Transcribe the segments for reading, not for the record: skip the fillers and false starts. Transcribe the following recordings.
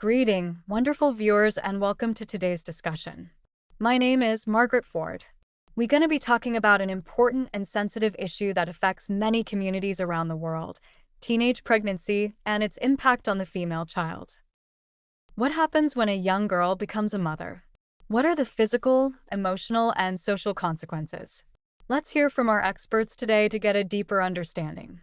Greeting, wonderful viewers, and welcome to today's discussion. My name is Margaret Ford. We're going to be talking about an important and sensitive issue that affects many communities around the world, teenage pregnancy and its impact on the female child. What happens when a young girl becomes a mother? What are the physical, emotional, and social consequences? Let's hear from our experts today to get a deeper understanding.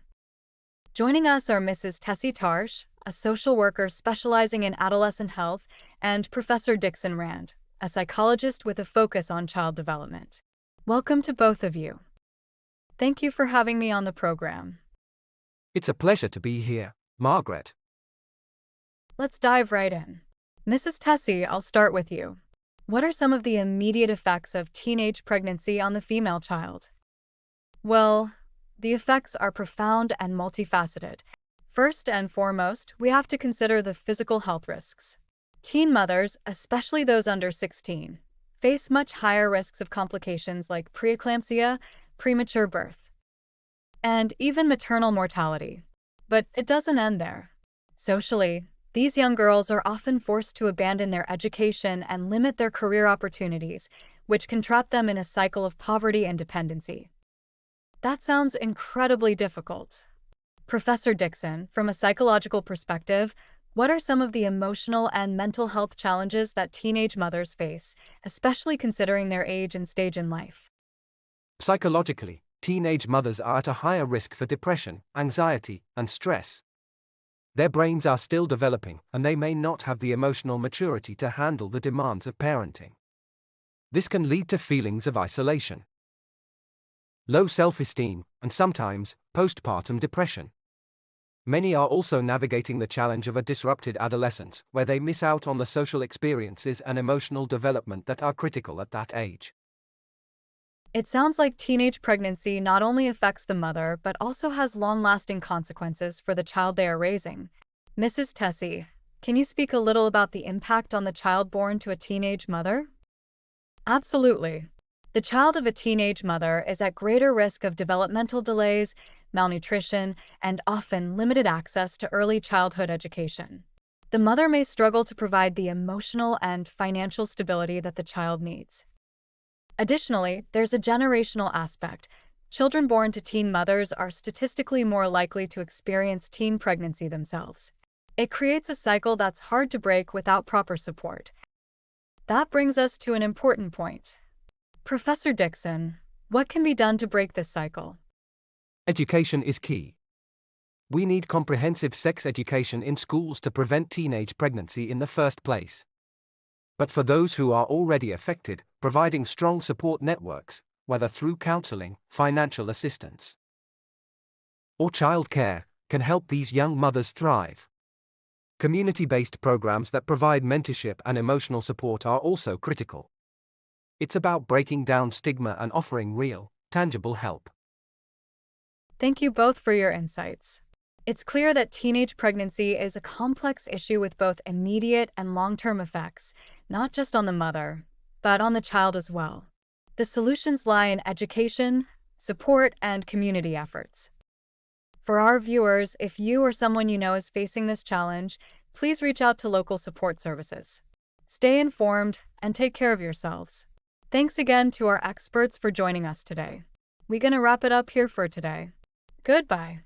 Joining us are Mrs. Tessie Tarsh, a social worker specializing in adolescent health, and Professor Dixon Rand, a psychologist with a focus on child development. Welcome to both of you. Thank you for having me on the program. It's a pleasure to be here, Margaret. Let's dive right in. Mrs. Tessie, I'll start with you. What are some of the immediate effects of teenage pregnancy on the female child? Well, the effects are profound and multifaceted. First and foremost, we have to consider the physical health risks. Teen mothers, especially those under 16, face much higher risks of complications like preeclampsia, premature birth, and even maternal mortality. But it doesn't end there. Socially, these young girls are often forced to abandon their education and limit their career opportunities, which can trap them in a cycle of poverty and dependency. That sounds incredibly difficult. Professor Dixon, from a psychological perspective, what are some of the emotional and mental health challenges that teenage mothers face, especially considering their age and stage in life? Psychologically, teenage mothers are at a higher risk for depression, anxiety, and stress. Their brains are still developing, and they may not have the emotional maturity to handle the demands of parenting. This can lead to feelings of isolation, low self-esteem, and sometimes postpartum depression. Many are also navigating the challenge of a disrupted adolescence, where they miss out on the social experiences and emotional development that are critical at that age. It sounds like teenage pregnancy not only affects the mother, but also has long-lasting consequences for the child they are raising. Mrs. Tessie, can you speak a little about the impact on the child born to a teenage mother? Absolutely. The child of a teenage mother is at greater risk of developmental delays, malnutrition, and often limited access to early childhood education. The mother may struggle to provide the emotional and financial stability that the child needs. Additionally, there's a generational aspect. Children born to teen mothers are statistically more likely to experience teen pregnancy themselves. It creates a cycle that's hard to break without proper support. That brings us to an important point. Professor Dixon, what can be done to break this cycle? Education is key. We need comprehensive sex education in schools to prevent teenage pregnancy in the first place. But for those who are already affected, providing strong support networks, whether through counseling, financial assistance, or childcare, can help these young mothers thrive. Community-based programs that provide mentorship and emotional support are also critical. It's about breaking down stigma and offering real, tangible help. Thank you both for your insights. It's clear that teenage pregnancy is a complex issue with both immediate and long-term effects, not just on the mother, but on the child as well. The solutions lie in education, support, and community efforts. For our viewers, if you or someone you know is facing this challenge, please reach out to local support services. Stay informed and take care of yourselves. Thanks again to our experts for joining us today. We're going to wrap it up here for today. Goodbye.